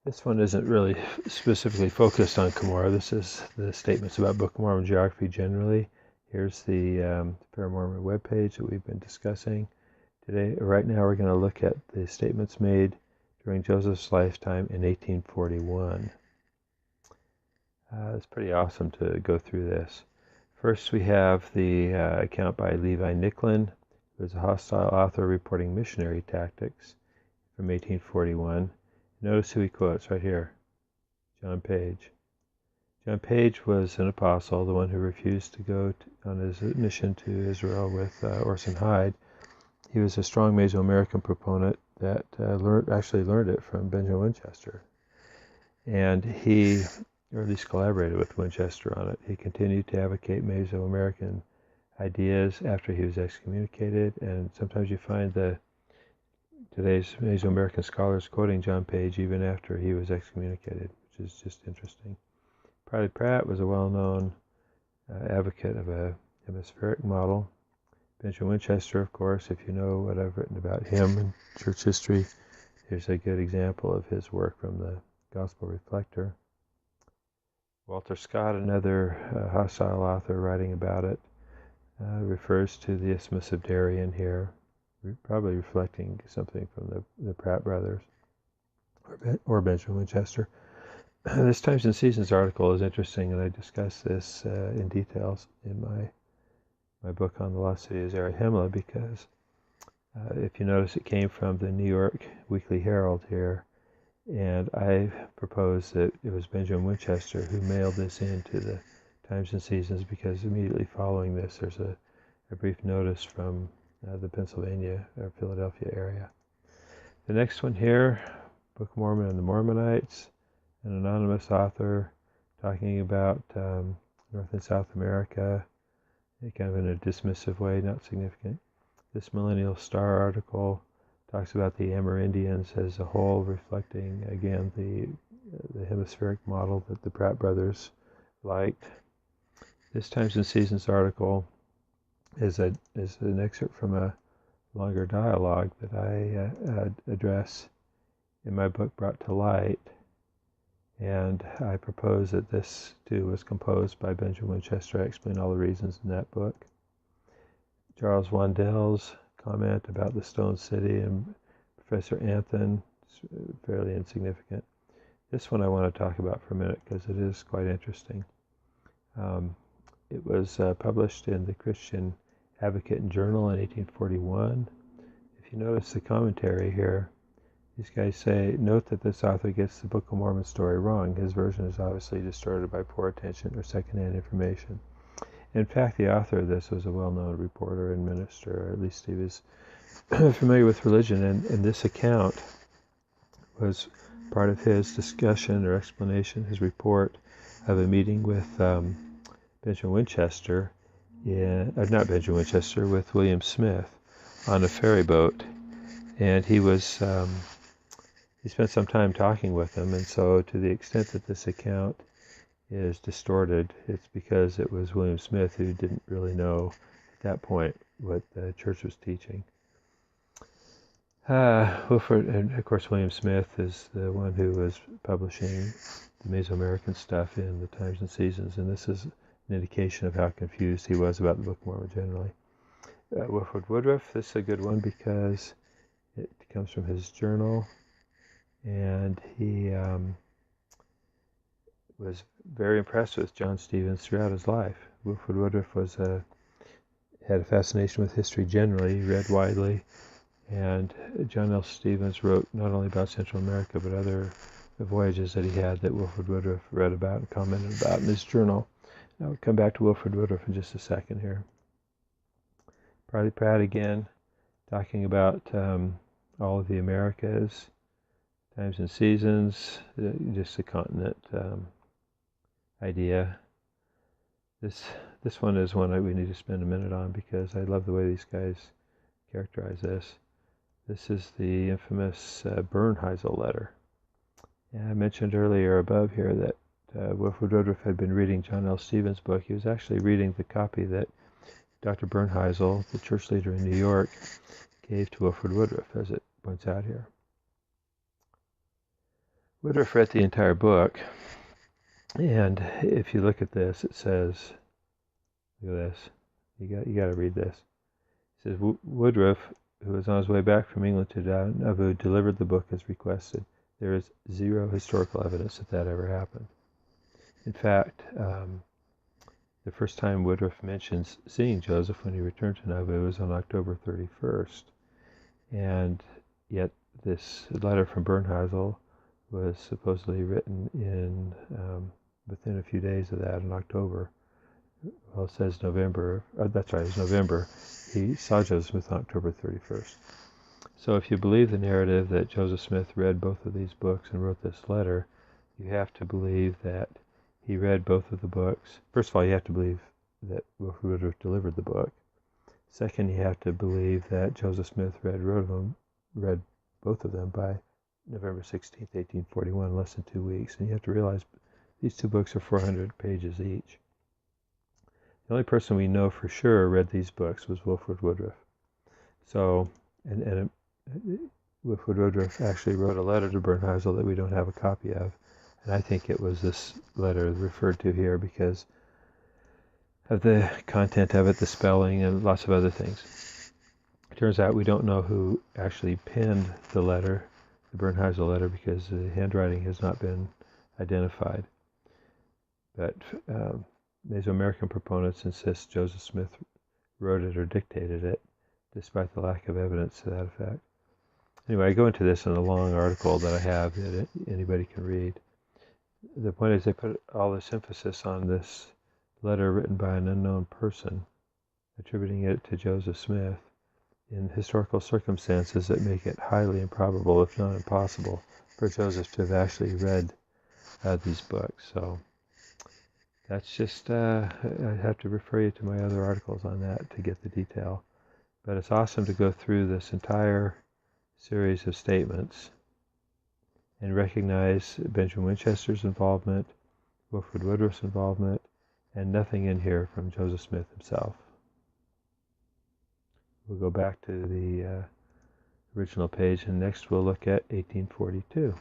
This one isn't really specifically focused on Cumorah. This is the statements about Book of Mormon geography generally. Here's the FairMormon webpage that we've been discussing today. Right now we're going to look at the statements made during Joseph's lifetime in 1841. It's pretty awesome to go through this. First we have the account by Levi Nicklin, who is a hostile author reporting missionary tactics from 1841. Notice who he quotes right here, John Page. John Page was an apostle, the one who refused to go on his mission to Israel with Orson Hyde. He was a strong Mesoamerican proponent that actually learned it from Benjamin Winchester. And he, or at least collaborated with Winchester on it. He continued to advocate Mesoamerican ideas after he was excommunicated, and sometimes you find today's Mesoamerican scholars quoting John Page even after he was excommunicated, which is just interesting. Priddy Pratt was a well-known advocate of a hemispheric model. Benjamin Winchester, of course, if you know what I've written about him in church history, here's a good example of his work from the Gospel Reflector. Walter Scott, another hostile author writing about it, refers to the Isthmus of Darien here, probably reflecting something from the Pratt brothers or Benjamin Winchester. This Times and Seasons article is interesting, and I discuss this in details in my book on the Lost City of Zarahemla, because if you notice, it came from the New York Weekly Herald here, and I propose that it was Benjamin Winchester who mailed this into the Times and Seasons, because immediately following this there's a brief notice from the Pennsylvania or Philadelphia area. The next one here, Book of Mormon and the Mormonites, an anonymous author talking about North and South America, kind of in a dismissive way, not significant. This Millennial Star article talks about the Amerindians as a whole, reflecting again the hemispheric model that the Pratt brothers liked. This Times and Seasons article is an excerpt from a longer dialogue that I address in my book Brought to Light, and I propose that this too was composed by Benjamin Winchester. I explain all the reasons in that book. Charles Wandell's comment about the Stone City and Professor Anthon is fairly insignificant. This one I want to talk about for a minute because it is quite interesting. It was published in the Christian Advocate and Journal in 1841. If you notice the commentary here, these guys say, note that this author gets the Book of Mormon story wrong. His version is obviously distorted by poor attention or secondhand information. In fact, the author of this was a well-known reporter and minister, or at least he was familiar with religion, and this account was part of his discussion or explanation, his report of a meeting with Benjamin Winchester, not Benjamin Winchester, with William Smith on a ferry boat, and he spent some time talking with him, and so to the extent that this account is distorted, it's because it was William Smith who didn't really know at that point what the church was teaching. Wilford, and of course William Smith is the one who was publishing the Mesoamerican stuff in the Times and Seasons, and this is an indication of how confused he was about the Book of Mormon generally. Wilford Woodruff, this is a good one because it comes from his journal, and he was very impressed with John Stevens throughout his life. Wilford Woodruff had a fascination with history generally. He read widely, and John L. Stevens wrote not only about Central America but other voyages that he had that Wilford Woodruff read about and commented about in his journal. I'll come back to Wilford Woodruff in just a second here. Priddy Pratt again, talking about all of the Americas, Times and Seasons, just the continent idea. This one is one that we need to spend a minute on because I love the way these guys characterize this. This is the infamous Bernheisel letter. And I mentioned earlier above here that Wilford Woodruff had been reading John L. Stevens' book. He was actually reading the copy that Dr. Bernheisel, the church leader in New York, gave to Wilford Woodruff, as it points out here. Woodruff read the entire book, and if you look at this, it says, look at this, you got to read this. It says, Woodruff, who was on his way back from England to Nauvoo, delivered the book as requested. There is zero historical evidence that ever happened. In fact, the first time Woodruff mentions seeing Joseph when he returned to Nauvoo was on October 31st. And yet this letter from Bernheisel was supposedly written in within a few days of that in October. Well, it says November. That's right, it was November. He saw Joseph Smith on October 31st. So if you believe the narrative that Joseph Smith read both of these books and wrote this letter, you have to believe that he read both of the books. First of all, you have to believe that Wilford Woodruff delivered the book. Second, you have to believe that Joseph Smith read both of them by November 16th, 1841, less than 2 weeks. And you have to realize these two books are 400 pages each. The only person we know for sure read these books was Wilford Woodruff. So, and Wilford Woodruff actually wrote a letter to Bernheisel that we don't have a copy of. And I think it was this letter referred to here because of the content of it, the spelling, and lots of other things. It turns out we don't know who actually penned the letter, the Bernheisel letter, because the handwriting has not been identified. But Mesoamerican proponents insist Joseph Smith wrote it or dictated it, despite the lack of evidence to that effect. Anyway, I go into this in a long article that I have that anybody can read. The point is they put all this emphasis on this letter written by an unknown person, attributing it to Joseph Smith in historical circumstances that make it highly improbable, if not impossible, for Joseph to have actually read these books. So that's just, I have to refer you to my other articles on that to get the detail. But it's awesome to go through this entire series of statements and recognize Benjamin Winchester's involvement, Wilford Woodruff's involvement, and nothing in here from Joseph Smith himself. We'll go back to the original page, and next we'll look at 1842.